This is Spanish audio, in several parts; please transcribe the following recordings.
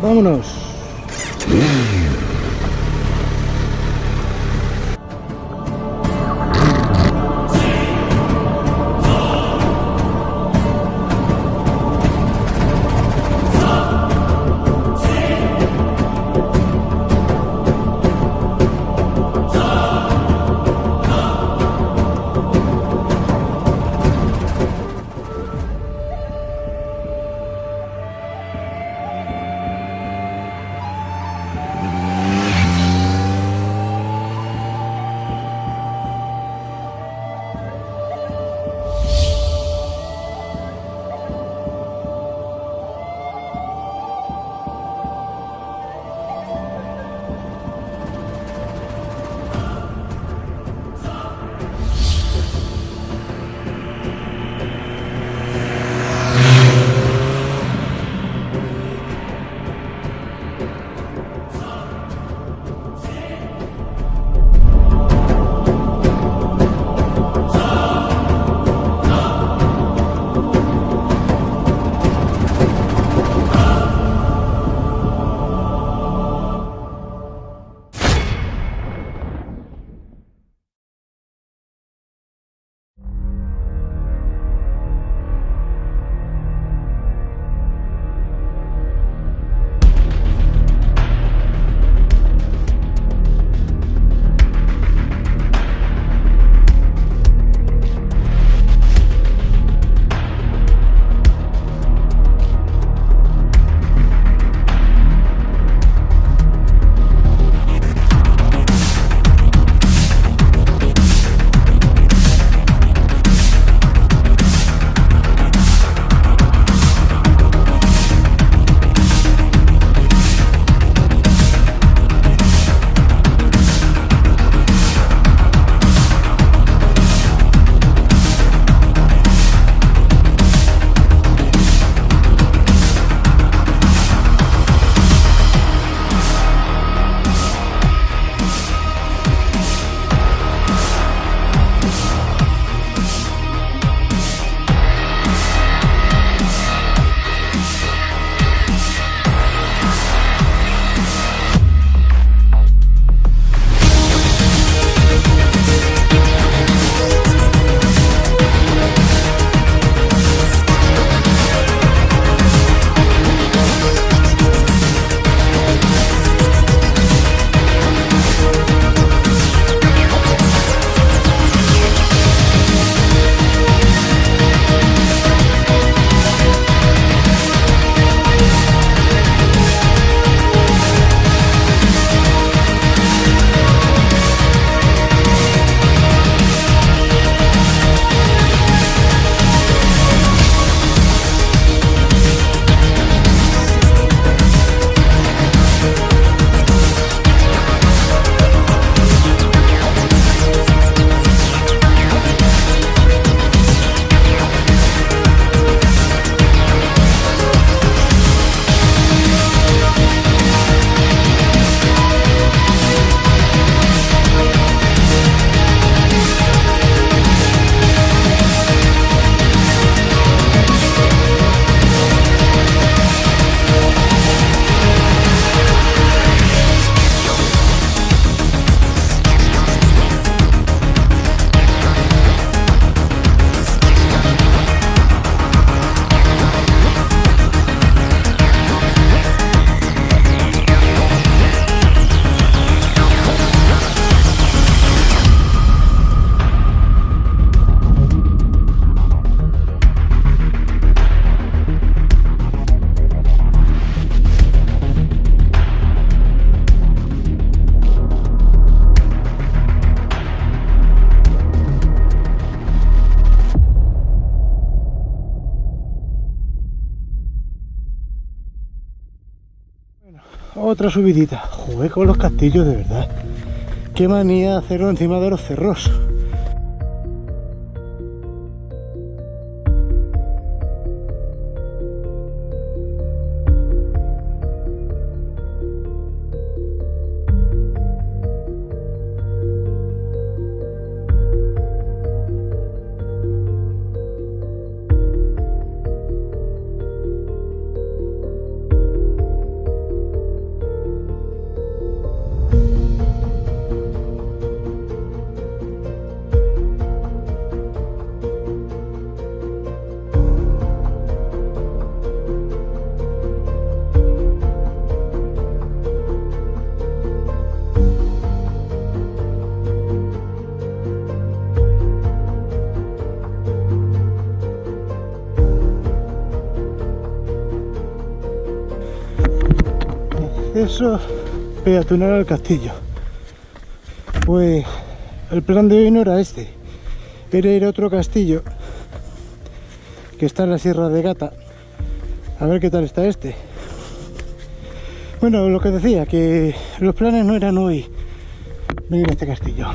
Vámonos. Otra subidita. Joder, con los castillos, de verdad. Qué manía hacerlo encima de los cerros. acceso peatonal al castillo. Pues el plan de hoy no era este, era ir a otro castillo que está en la Sierra de Gata, a ver qué tal está este. Bueno, lo que decía, que los planes no eran hoy venir a este castillo.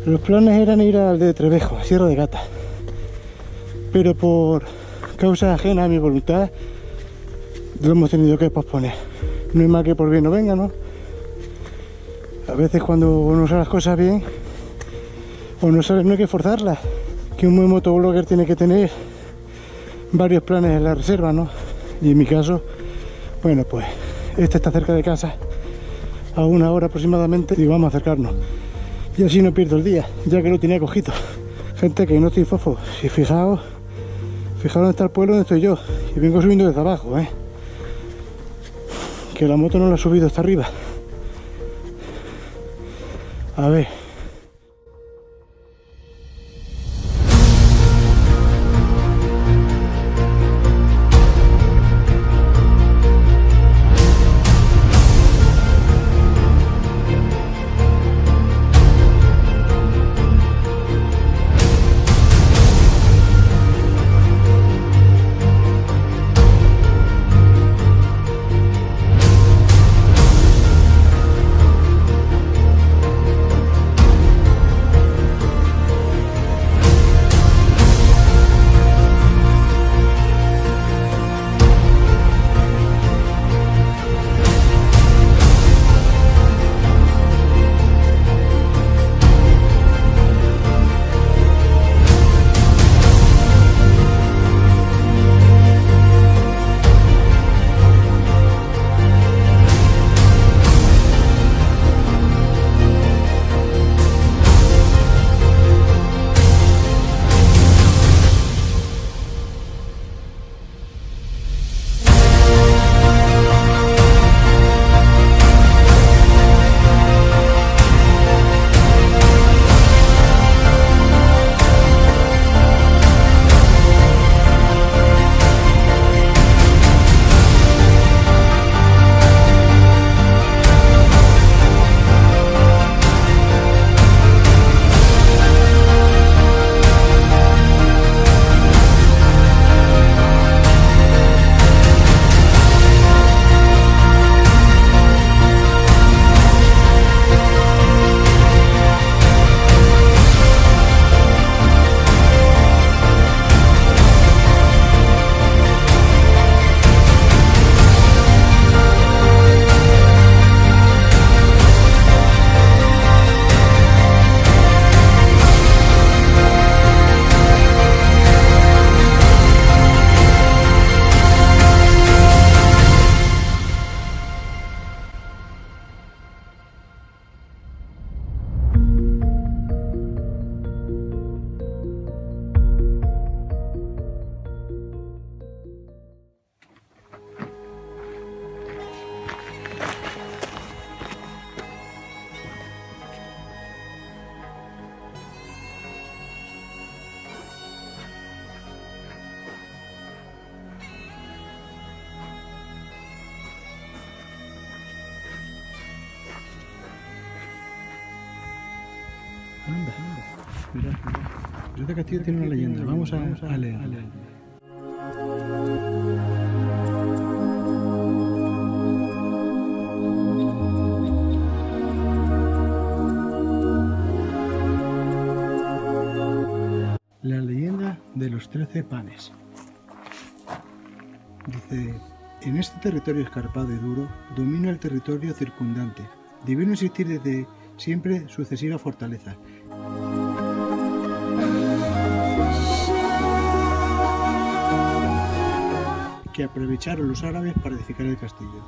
Los planes eran ir al de Trevejo, a Sierra de Gata, pero por causa ajena a mi voluntad lo hemos tenido que posponer. No hay mal que por bien no venga, ¿no? A veces cuando uno hace las cosas bien o no sale, no hay que forzarlas, que un buen motoblogger tiene que tener varios planes en la reserva, ¿no? Y en mi caso, bueno, pues este está cerca de casa, a 1 hora aproximadamente, y vamos a acercarnos. Y así no pierdo el día, ya que lo tenía cogido. Gente, que no estoy fofo. Si fijaos dónde está el pueblo, donde estoy yo. Y vengo subiendo desde abajo, que la moto no la ha subido hasta arriba. A ver. Anda, mirad. Este castillo tiene una leyenda. Vamos a leer. La leyenda de los 13 panes. Dice: en este territorio escarpado y duro domina el territorio circundante. Debieron existir desde siempre sucesivas fortalezas que aprovecharon los árabes para edificar el castillo.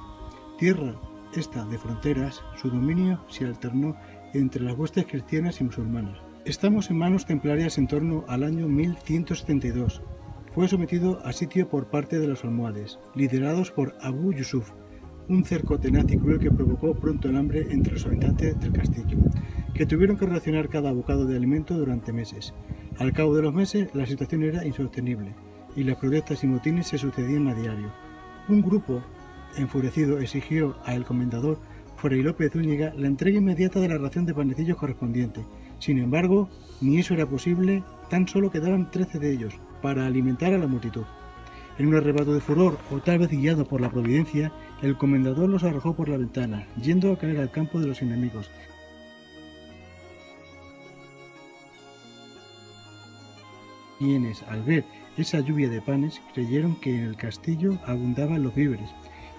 Tierra esta de fronteras, su dominio se alternó entre las huestes cristianas y musulmanas. Estamos en manos templarias en torno al año 1172. Fue sometido a sitio por parte de los almohades, liderados por Abu Yusuf, un cerco tenaz y cruel que provocó pronto el hambre entre los habitantes del castillo, que tuvieron que racionar cada bocado de alimento durante meses. Al cabo de los meses, la situación era insostenible, y las protestas y motines se sucedían a diario. Un grupo enfurecido, exigió al comendador Fray Lope de Zúñiga la entrega inmediata de la ración de panecillos correspondiente. Sin embargo, ni eso era posible, tan solo quedaban 13 de ellos para alimentar a la multitud. En un arrebato de furor, o tal vez guiado por la providencia, el comendador los arrojó por la ventana, yendo a caer al campo de los enemigos. Quienes, al ver esa lluvia de panes, creyeron que en el castillo abundaban los víveres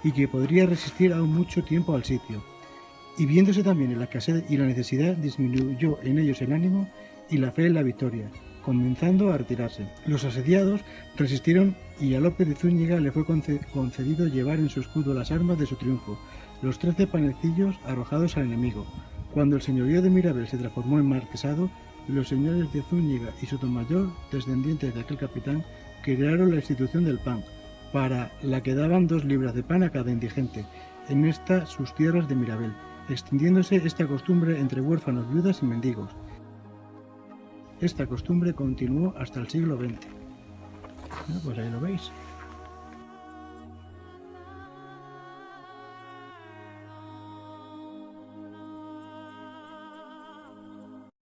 y que podría resistir aún mucho tiempo al sitio. Y viéndose también en la escasez y la necesidad, disminuyó en ellos el ánimo y la fe en la victoria, comenzando a retirarse. Los asediados resistieron y a Lope de Zúñiga le fue concedido llevar en su escudo las armas de su triunfo, los 13 panecillos arrojados al enemigo. Cuando el señorío de Mirabel se transformó en marquesado, los señores de Zúñiga y Sotomayor, descendientes de aquel capitán, crearon la institución del pan, para la que daban 2 libras de pan a cada indigente, en estas sus tierras de Mirabel, extendiéndose esta costumbre entre huérfanos, viudas y mendigos. Esta costumbre continuó hasta el siglo XX. Bueno, pues ahí lo veis.